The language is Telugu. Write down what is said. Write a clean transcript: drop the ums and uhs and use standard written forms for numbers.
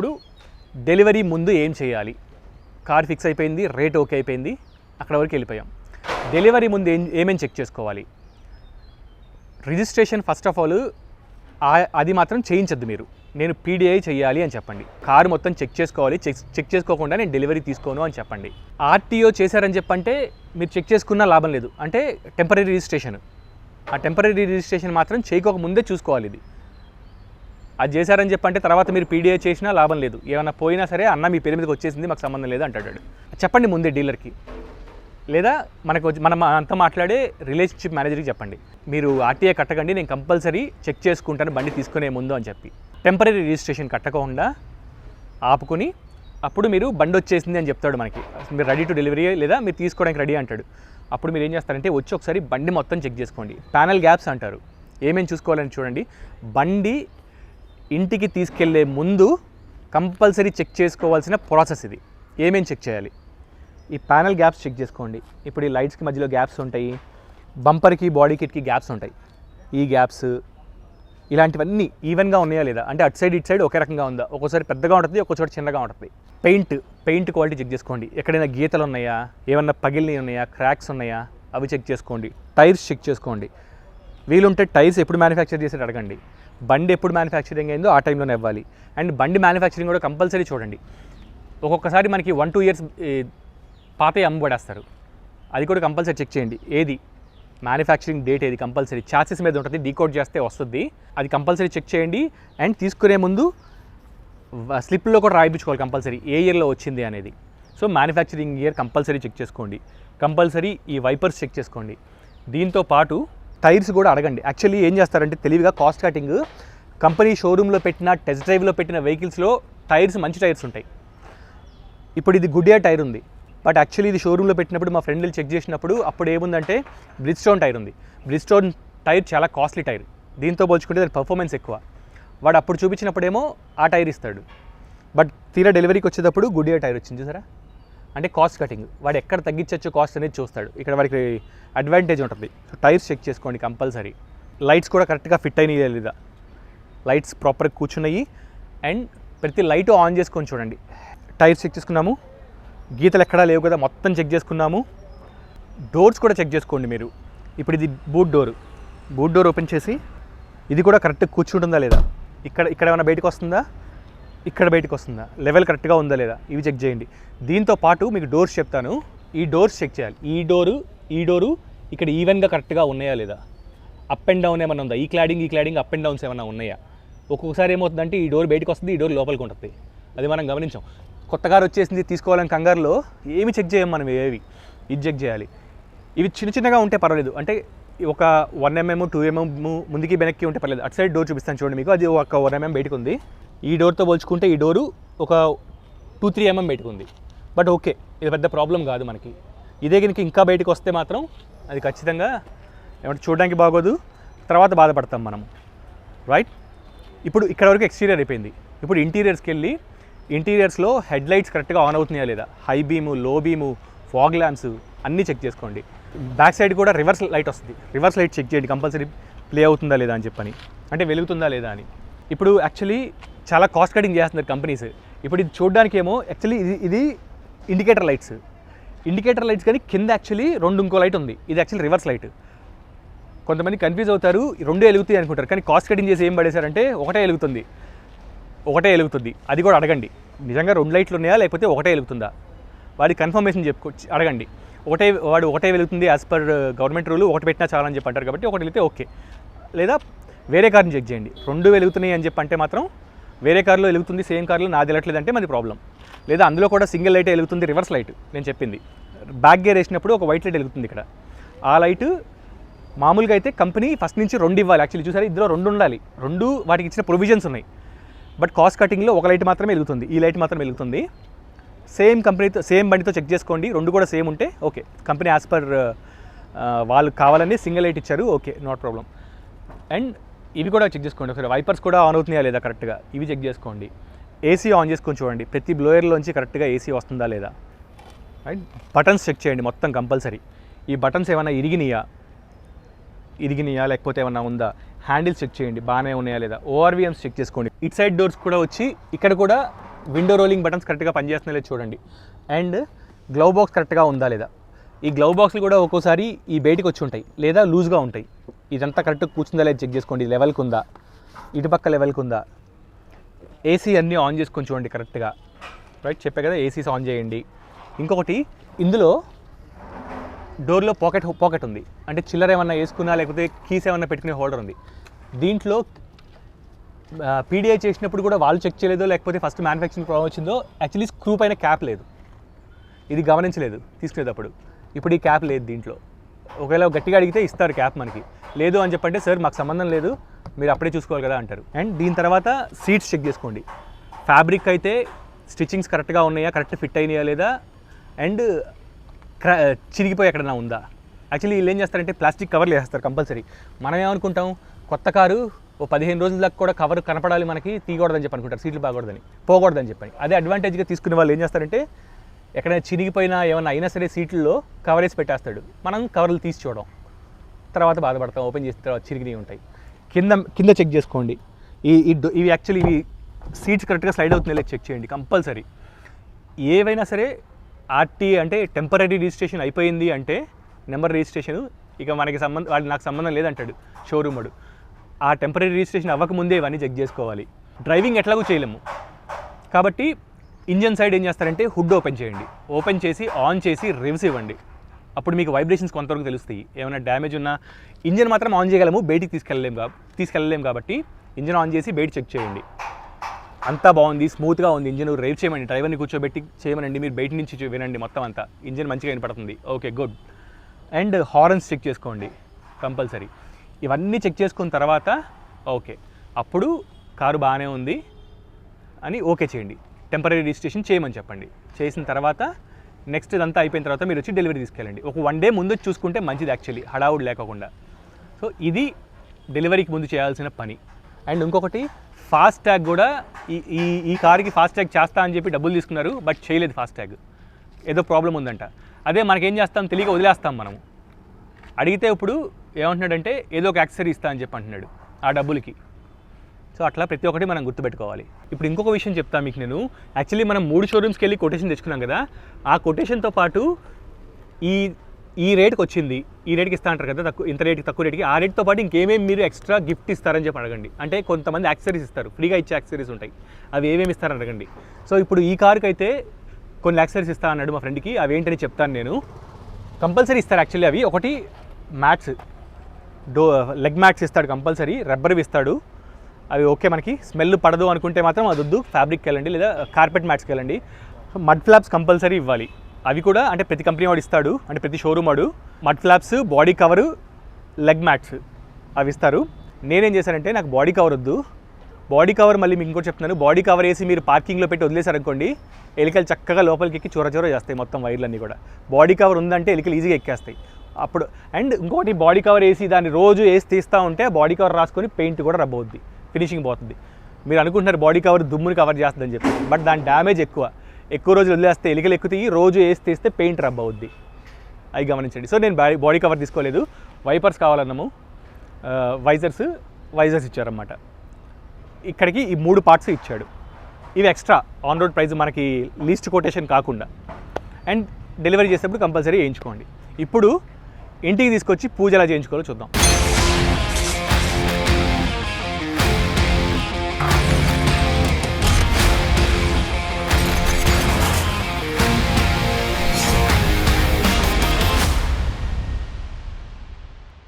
ఇప్పుడు డెలివరీ ముందు ఏం చేయాలి? కార్ ఫిక్స్ అయిపోయింది, రేట్ ఓకే అయిపోయింది, అక్కడ వరకు వెళ్ళిపోయాం. డెలివరీ ముందు ఏమేమి చెక్ చేసుకోవాలి? రిజిస్ట్రేషన్ ఫస్ట్ ఆఫ్ ఆల్ అది మాత్రం చేయించద్దు మీరు. నేను పీడిఐ చేయాలి అని చెప్పండి. కారు మొత్తం చెక్ చేసుకోవాలి, చెక్ చేసుకోకుండా నేను డెలివరీ తీసుకోను అని చెప్పండి. ఆర్టీఓ చేశారని చెప్పంటే మీరు చెక్ చేసుకున్నా లాభం లేదు. అంటే టెంపరీ రిజిస్ట్రేషన్, ఆ టెంపరీ రిజిస్ట్రేషన్ మాత్రం చేయకోకముందే చూసుకోవాలి. ఇది అది చేశారని చెప్పంటే తర్వాత మీరు పీడిఐ చేసినా లాభం లేదు. ఏమన్నా పోయినా సరే అన్న మీ పేరు మీదకి వచ్చేసింది, మాకు సంబంధం లేదు అంటాడు. చెప్పండి ముందే డీలర్కి, లేదా మనం అంతా మాట్లాడే రిలేషన్షిప్ మేనేజర్కి చెప్పండి, మీరు ఆర్టీఐ కట్టకండి, నేను కంపల్సరీ చెక్ చేసుకుంటాను బండి తీసుకునే ముందు అని చెప్పి. టెంపరీ రిజిస్ట్రేషన్ కట్టకుండా ఆపుకొని అప్పుడు మీరు బండి వచ్చేసింది అని చెప్తాడు మనకి, మీరు రెడీ టు డెలివరీ లేదా మీరు తీసుకోవడానికి రెడీ అంటాడు. అప్పుడు మీరు ఏం చేస్తారంటే వచ్చి ఒకసారి బండి మొత్తం చెక్ చేసుకోండి. ప్యానల్ గ్యాప్స్ అంటారు. ఏమేమి చూసుకోవాలని చూడండి. బండి ఇంటికి తీసుకెళ్లే ముందు కంపల్సరీ చెక్ చేసుకోవాల్సిన ప్రాసెస్ ఇది. ఏమేమి చెక్ చేయాలి? ఈ ప్యానల్ గ్యాప్స్ చెక్ చేసుకోండి. ఇప్పుడు ఈ లైట్స్కి మధ్యలో గ్యాప్స్ ఉంటాయి, బంపర్కి బాడీ కిట్కి గ్యాప్స్ ఉంటాయి. ఈ గ్యాప్స్ ఇలాంటివన్నీ ఈవెన్గా ఉన్నాయా లేదా, అంటే అటు సైడ్ ఇటు సైడ్ ఒకే రకంగా ఉందా, ఒక్కోసారి పెద్దగా ఉంటుంది, ఒక్కోసారి చిన్నగా ఉంటుంది. పెయింట్ క్వాలిటీ చెక్ చేసుకోండి. ఎక్కడైనా గీతలు ఉన్నాయా, ఏమన్నా పగిలినవి ఉన్నాయా, క్రాక్స్ ఉన్నాయా, అవి చెక్ చేసుకోండి. టైర్స్ చెక్ చేసుకోండి. వీలుంటే టైర్స్ ఎప్పుడు మ్యానుఫ్యాక్చర్ చేసి అడగండి. బండి ఎప్పుడు మ్యానుఫ్యాక్చరింగ్ అయిందో ఆ టైంలోనే ఇవ్వాలి. అండ్ బండి మ్యానుఫ్యాక్చరింగ్ కూడా కంపల్సరీ చూడండి. ఒక్కొక్కసారి మనకి 1-2 ఇయర్స్ పాతే అమ్మబడేస్తారు, అది కూడా కంపల్సరీ చెక్ చేయండి. ఏది మ్యానుఫ్యాక్చరింగ్ డేట్ ఏది కంపల్సరీ చాసెస్ మీద ఉంటుంది, డీకోడ్ చేస్తే వస్తుంది, అది కంపల్సరీ చెక్ చేయండి. అండ్ తీసుకునే ముందు స్లిప్లో కూడా రాయించుకోవాలి కంపల్సరీ ఏ ఇయర్లో వచ్చింది అనేది. So manufacturing year compulsory check చేసుకోండి. కంపల్సరీ ఈ వైపర్స్ చెక్ చేసుకోండి. దీంతో పాటు టైర్స్ కూడా అడగండి. యాక్చువల్లీ ఏం చేస్తారంటే తెలివిగా కాస్ట్ కటింగ్, కంపెనీ షోరూంలో పెట్టిన టెస్ట్ డ్రైవ్లో పెట్టిన వెహికల్స్లో టైర్స్ మంచి టైర్స్ ఉంటాయి. ఇప్పుడు ఇది గుడియర్ టైర్ ఉంది, బట్ యాక్చువల్లీ ఇది షోరూంలో పెట్టినప్పుడు మా ఫ్రెండ్లు చెక్ చేసినప్పుడు అప్పుడు ఏముందంటే బ్రిడ్స్టోన్ టైర్ ఉంది. బ్రిడ్స్టోన్ టైర్ చాలా కాస్ట్లీ టైర్, దీంతో పోల్చుకుంటే దాని పర్ఫార్మెన్స్ ఎక్కువ. వాడు అప్పుడు చూపించినప్పుడేమో ఆ టైర్ ఇస్తాడు, బట్ తీరా డెలివరీకి వచ్చేటప్పుడు గుడియర్ టైర్ వచ్చింది చూసారా. అంటే కాస్ట్ కటింగ్, వాడు ఎక్కడ తగ్గించవచ్చు కాస్ట్ అనేది చూస్తాడు. ఇక్కడ వాడికి అడ్వాంటేజ్ ఉంటుంది. సో టైర్స్ చెక్ చేసుకోండి కంపల్సరీ. లైట్స్ కూడా కరెక్ట్గా ఫిట్ అయినాయి లేదా, లైట్స్ ప్రాపర్గా కూర్చున్నాయి. అండ్ ప్రతి లైట్ ఆన్ చేసుకొని చూడండి. టైర్స్ చెక్ చేసుకున్నాము, గీతలు ఎక్కడా లేవు కదా, మొత్తం చెక్ చేసుకున్నాము. డోర్స్ కూడా చెక్ చేసుకోండి మీరు. ఇప్పుడు ఇది బూట్ డోర్ ఓపెన్ చేసి ఇది కూడా కరెక్ట్గా కూర్చుంటుందా లేదా, ఇక్కడ ఏమైనా బయటకు వస్తుందా, ఇక్కడ బయటకు వస్తుందా, లెవెల్ కరెక్ట్గా ఉందా లేదా, ఇవి చెక్ చేయండి. దీంతో పాటు మీకు డోర్స్ చెప్తాను, ఈ డోర్స్ చెక్ చేయాలి. ఈ డోరు ఇక్కడ ఈవెన్గా కరెక్ట్గా ఉన్నాయా లేదా, అప్ అండ్ డౌన్ ఏమైనా ఉందా, ఈ క్లాడింగ్ అప్ అండ్ డౌన్స్ ఏమైనా ఉన్నాయా. ఒక్కొక్కసారి ఏమవుతుందంటే ఈ డోర్ బయటకు వస్తుంది, ఈ డోర్ లోపలికి ఉంటుంది, అది మనం గమనించాం. కొత్త కారు వచ్చేసింది తీసుకోవాలని కంగారులో ఏమి చెక్ చేయం మనం, ఇది చెక్ చేయాలి. ఇవి చిన్నగా ఉంటే పర్వాలేదు, అంటే ఒక 1 mm 2 mm ముందుకి వెనక్కి ఉంటే పర్లేదు. అటు సైడ్ డోర్ చూపిస్తాను చూడండి మీకు, అది ఒక 1 mm బయటకు ఉంది. ఈ డోర్తో పోల్చుకుంటే ఈ డోరు ఒక 2-3 mm బయటకు ఉంది, బట్ ఓకే, ఇది పెద్ద ప్రాబ్లం కాదు మనకి. ఇదే కనుక ఇంకా బయటకు వస్తే మాత్రం అది ఖచ్చితంగా ఏమంటే చూడడానికి బాగోదు, తర్వాత బాధపడతాం మనం, రైట్. ఇప్పుడు ఇక్కడ వరకు ఎక్స్టీరియర్ అయిపోయింది. ఇప్పుడు ఇంటీరియర్స్కి వెళ్ళి ఇంటీరియర్స్లో హెడ్ లైట్స్ కరెక్ట్గా ఆన్ అవుతున్నాయా లేదా, హై బీము, లో బీము, ఫాగ్ ల్యాంప్స్ అన్నీ చెక్ చేసుకోండి. బ్యాక్ సైడ్ కూడా రివర్స్ లైట్ వస్తుంది, రివర్స్ లైట్ చెక్ చేయండి కంపల్సరీ, ప్లే అవుతుందా లేదా అని చెప్పని, అంటే వెలుగుతుందా లేదా అని. ఇప్పుడు యాక్చువల్లీ చాలా కాస్ట్ కటింగ్ చేస్తున్నారు కంపెనీస్. ఇప్పుడు ఇది చూడడానికి ఏమో యాక్చువల్లీ ఇది ఇండికేటర్ లైట్స్ కానీ కింద యాక్చువల్లీ 2 ఇంకో లైట్ ఉంది, ఇది యాక్చువల్లీ రివర్స్ లైట్. కొంతమంది కన్ఫ్యూజ్ అవుతారు, 2 వెలుగుతాయి అనుకుంటారు, కానీ కాస్ట్ కటింగ్ చేసి ఏం పడేశారంటే ఒకటే వెలుగుతుంది. అది కూడా అడగండి, నిజంగా 2 లైట్లు ఉన్నాయా లేకపోతే ఒకటే వెలుగుతుందా, వాడి కన్ఫర్మేషన్ అడగండి. వాడు ఒకటే వెలుగుతుంది యాజ్ పర్ గవర్నమెంట్ రూల్, ఒకటి పెట్టినా చాలని చెప్పి అంటారు కాబట్టి ఒకటి వెళితే ఓకే. లేదా వేరే కార్ని చెక్ చేయండి, 2 వెలుగుతున్నాయి అని చెప్పి అంటే మాత్రం వేరే కార్లో వెలుగుతుంది, సేమ్ కార్లో నాది వెళ్ళట్లేదంటే మాది ప్రాబ్లం. లేదా అందులో కూడా సింగిల్ లైట్ వెలుగుతుంది, రివర్స్ లైట్ నేను చెప్పింది. బ్యాక్ గేర్ వేసినప్పుడు ఒక వైట్ లైట్ వెలుగుతుంది ఇక్కడ, ఆ లైట్ మామూలుగా అయితే కంపెనీ ఫస్ట్ నుంచి 2 ఇవ్వాలి. యాక్చువల్లీ చూసారు, ఇందులో 2 ఉండాలి, 2 వాటికి ఇచ్చిన ప్రొవిజన్స్ ఉన్నాయి. బట్ కాస్ట్ కటింగ్లో ఒక లైట్ మాత్రమే వెలుగుతుంది, ఈ లైట్ మాత్రం వెలుగుతుంది. సేమ్ కంపెనీతో సేమ్ బండితో చెక్ చేసుకోండి, 2 కూడా సేమ్ ఉంటే ఓకే. కంపెనీ యాజ్ పర్ వాళ్ళు కావాలని సింగిల్ లైట్ ఇచ్చారు, ఓకే, నాట్ ప్రాబ్లం. అండ్ ఇవి కూడా చెక్ చేసుకోండి ఒకసారి, వైపర్స్ కూడా ఆన్ అవుతున్నాయా లేదా కరెక్ట్గా, ఇవి చెక్ చేసుకోండి. ఏసీ ఆన్ చేసుకొని చూడండి, ప్రతి బ్లోయర్లోంచి కరెక్ట్గా ఏసీ వస్తుందా లేదా. రైట్, బటన్స్ చెక్ చేయండి మొత్తం కంపల్సరీ. ఈ బటన్స్ ఏమైనా ఇరిగినాయా లేకపోతే ఏమన్నా ఉందా. హ్యాండిల్స్ చెక్ చేయండి బాగానే ఉన్నాయా లేదా. ఓఆర్వీఎమ్స్ చెక్ చేసుకోండి. ఇట్ సైడ్ డోర్స్ కూడా వచ్చి ఇక్కడ కూడా విండో రోలింగ్ బటన్స్ కరెక్ట్గా పనిచేస్తున్నాయో లేదో చూడండి. అండ్ గ్లవ్ బాక్స్ కరెక్ట్గా ఉందా లేదా. ఈ గ్లవ్ బాక్స్లు కూడా ఒక్కోసారి ఈ బయటికి వచ్చి ఉంటాయి లేదా లూజ్గా ఉంటాయి. ఇదంతా కరెక్ట్గా కూర్చుందా లేదా చెక్ చేసుకోండి. లెవెల్కి ఉందా, ఇటుపక్క లెవెల్కి ఉందా. ఏసీ అన్నీ ఆన్ చేసుకొని చూడండి కరెక్ట్గా. రైట్, చెప్పే కదా ఏసీస్ ఆన్ చేయండి. ఇంకొకటి, ఇందులో డోర్లో పాకెట్ ఉంది, అంటే చిల్లర ఏమన్నా వేసుకున్నా లేకపోతే కీస్ ఏమన్నా పెట్టుకునే హోల్డర్ ఉంది. దీంట్లో పీడిఐ చేసినప్పుడు కూడా వాళ్ళు చెక్ చేయలేదో లేకపోతే ఫస్ట్ మ్యానుఫ్యాక్చరింగ్ ప్రాబ్లం వచ్చిందో, యాక్చువల్లీ స్క్రూ పైన క్యాప్ లేదు. ఇది గమనించలేదు తీసుకునేటప్పుడు. ఇప్పుడు ఈ క్యాప్ లేదు దీంట్లో. ఒకవేళ గట్టిగా అడిగితే ఇస్తారు క్యాప్ మనకి. లేదు అని చెప్పంటే సార్ మాకు సంబంధం లేదు, మీరు అప్పుడే చూసుకోవాలి కదా అంటారు. అండ్ దీని తర్వాత సీట్స్ చెక్ చేసుకోండి. ఫ్యాబ్రిక్ అయితే స్టిచ్చింగ్స్ కరెక్ట్గా ఉన్నాయా, కరెక్ట్ ఫిట్ అయినాయా లేదా, అండ్ చిరిగిపోయి ఎక్కడైనా ఉందా. యాక్చువల్లీ వీళ్ళు ఏం చేస్తారంటే ప్లాస్టిక్ కవర్లు వేస్తారు కంపల్సరీ. మనం ఏమనుకుంటాం, కొత్త కారు ఓ 15 రోజుల దాకా కూడా కవర్ కనపడాలి మనకి, తీయకూడదని చెప్పి అనుకుంటారు, సీట్లు బాగకూడదని, పోకూడదని చెప్పని. అదే అడ్వాంటేజ్గా తీసుకునే వాళ్ళు ఏం చేస్తారంటే ఎక్కడైనా చిరిగిపోయినా ఏమన్నా అయినా సరే సీట్లలో కవర్ వేసి పెట్టేస్తాడు. మనం కవర్లు తీసి చూడడం, తర్వాత బాధపడతాం, ఓపెన్ చేసిన తర్వాత చిరిగినవి ఉంటాయి. కింద చెక్ చేసుకోండి. ఇవి యాక్చువల్లీ ఇవి సీట్స్ కరెక్ట్గా స్లైడ్ అవుతున్నాయి చెక్ చేయండి కంపల్సరీ. ఏవైనా సరే ఆర్టీ అంటే టెంపరీ రిజిస్ట్రేషన్ అయిపోయింది అంటే నెంబర్ రిజిస్ట్రేషన్ ఇక మనకి వాడు నాకు సంబంధం లేదంటాడు షోరూమ్ వాడు. ఆ టెంపరీ రిజిస్ట్రేషన్ అవ్వకముందే ఇవన్నీ చెక్ చేసుకోవాలి. డ్రైవింగ్ ఎట్లాగూ చేయలేము కాబట్టి ఇంజన్ సైడ్ ఏం చేస్తారంటే హుడ్ ఓపెన్ చేయండి. ఓపెన్ చేసి ఆన్ చేసి రివ్స్ ఇవ్వండి. అప్పుడు మీకు వైబ్రేషన్స్ కొంతవరకు తెలుస్తాయి. ఏమైనా డ్యామేజ్ ఉన్నా ఇంజన్ మాత్రం ఆన్ చేయగలము, బయటికి తీసుకెళ్ళలేము కాబట్టి ఇంజన్ ఆన్ చేసి బయట చెక్ చేయండి. అంతా బాగుంది, స్మూత్గా ఉంది ఇంజన్, రేవ్ చేయమండి, డ్రైవర్ని కూర్చోబెట్టి చేయమనండి, మీరు బయట నుంచి వినండి మొత్తం అంతా, ఇంజన్ మంచిగా వినపడుతుంది, okay good. And horns check చేసుకోండి కంపల్సరీ. ఇవన్నీ చెక్ చేసుకున్న తర్వాత ఓకే, అప్పుడు కారు బాగానే ఉంది అని ఓకే చేయండి. టెంపరీ రిజిస్ట్రేషన్ చేయమని చెప్పండి. చేసిన తర్వాత నెక్స్ట్ ఇదంతా అయిపోయిన తర్వాత మీరు వచ్చి డెలివరీ తీసుకెళ్ళండి. ఒక 1 డే ముందు చూసుకుంటే మంచిది యాక్చువల్లీ, హడావుడు లేకుండా. సో ఇది డెలివరీకి ముందు చేయాల్సిన పని. అండ్ ఇంకొకటి, ఫాస్ట్ ట్యాగ్ కూడా ఈ కార్కి ఫాస్ట్ ట్యాగ్ చేస్తా అని చెప్పి డబ్బులు తీసుకున్నారు, బట్ చేయలేదు ఫాస్ట్ ట్యాగ్, ఏదో ప్రాబ్లం ఉందంట. అదే మనకేం చేస్తాం, తెలియక వదిలేస్తాం మనము. అడిగితే ఇప్పుడు ఏమంటున్నాడంటే ఏదో ఒక యాక్సెసరీ ఇస్తా అని చెప్పి అంటున్నాడు ఆ డబ్బులకి. సో అట్లా ప్రతి ఒక్కటి మనం గుర్తుపెట్టుకోవాలి. ఇప్పుడు ఇంకొక విషయం చెప్తాను మీకు నేను. యాక్చువల్లీ మనం 3 షోరూమ్స్కి వెళ్ళి కొటేషన్ తెచ్చుకున్నాం కదా, ఆ కొటేషన్తో పాటు ఈ రేట్కి వచ్చింది, ఈ రేట్కి ఇస్తా అంటారు కదా, ఇంత రేట్కి తక్కువ రేట్కి, ఆ రేట్తో పాటు ఇంకేమేమి మీరు ఎక్స్ట్రా గిఫ్ట్ ఇస్తారని చెప్పి అడగండి. అంటే కొంతమంది యాక్సెసరీస్ ఇస్తారు, ఫ్రీగా ఇచ్చే యాక్సెసరీస్ ఉంటాయి, అవి ఏమేమి ఇస్తారని అడగండి. సో ఇప్పుడు ఈ కార్కి అయితే కొన్ని యాక్సెసరీస్ ఇస్తా అన్నాడు మా ఫ్రెండ్కి, అవి ఏంటని చెప్తాను నేను. కంపల్సరీ ఇస్తారు యాక్చువల్లీ అవి. ఒకటి మ్యాట్స్, లెగ్ మ్యాట్స్ ఇస్తాడు కంపల్సరీ, రబ్బర్వి ఇస్తాడు. అవి ఓకే, మనకి స్మెల్ పడదు అనుకుంటే మాత్రం అది వద్దు, ఫ్యాబ్రిక్కి వెళ్ళండి లేదా కార్పెట్ మ్యాట్స్కి వెళ్ళండి. మడ్ ఫ్లాప్స్ కంపల్సరీ ఇవ్వాలి. అవి కూడా అంటే ప్రతి కంపెనీ వాడు ఇస్తాడు, అంటే ప్రతి షోరూమ్ వాడు mud flops, body cover, leg mats అవి ఇస్తారు. నేనేం చేశానంటే నాకు బాడీ కవర్ వద్దు, బాడీ కవర్ మళ్ళీ మీకు ఇంకోటి చెప్తున్నాను, బాడీ కవర్ వేసి మీరు పార్కింగ్లో పెట్టి వదిలేసారనుకోండి, ఎలికలు చక్కగా లోపలికి ఎక్కి చొర చేస్తాయి మొత్తం వైర్లన్నీ కూడా. బాడీ కవర్ ఉందంటే ఎలికలు ఈజీగా ఎక్కేస్తాయి అప్పుడు. అండ్ ఇంకోటి, బాడీ కవర్ వేసి దాన్ని రోజు వేసి తీస్తూ ఉంటే బాడీ కవర్ రాసుకొని పెయింట్ కూడా రబ్ అవుద్ది, ఫినిషింగ్ పోతుంది. మీరు అనుకుంటున్నారు బాడీ కవర్ దుమ్ముని కవర్ చేస్తుందని చెప్పి, బట్ దాని డ్యామేజ్ ఎక్కువ రోజులు వదిలేస్తే ఎలికలు ఎక్కుతాయి, రోజు వేసి తీస్తే పెయింట్ రబ్ అవుద్ది, అవి గమనించండి. సో నేను బాడీ కవర్ తీసుకోలేదు, వైపర్స్ కావాలన్నాము, వైజర్స్ ఇచ్చారన్నమాట. ఇక్కడికి ఈ 3 పార్ట్స్ ఇచ్చాడు. ఇవి ఎక్స్ట్రా ఆన్ రోడ్ ప్రైస్, మనకి లీస్ట్ కొటేషన్ కాకుండా. అండ్ డెలివరీ చేసేటప్పుడు కంపల్సరీ వేయించుకోండి. ఇప్పుడు ఇంటికి తీసుకొచ్చి పూజ ఎలా చేయించుకోవాలో చూద్దాం.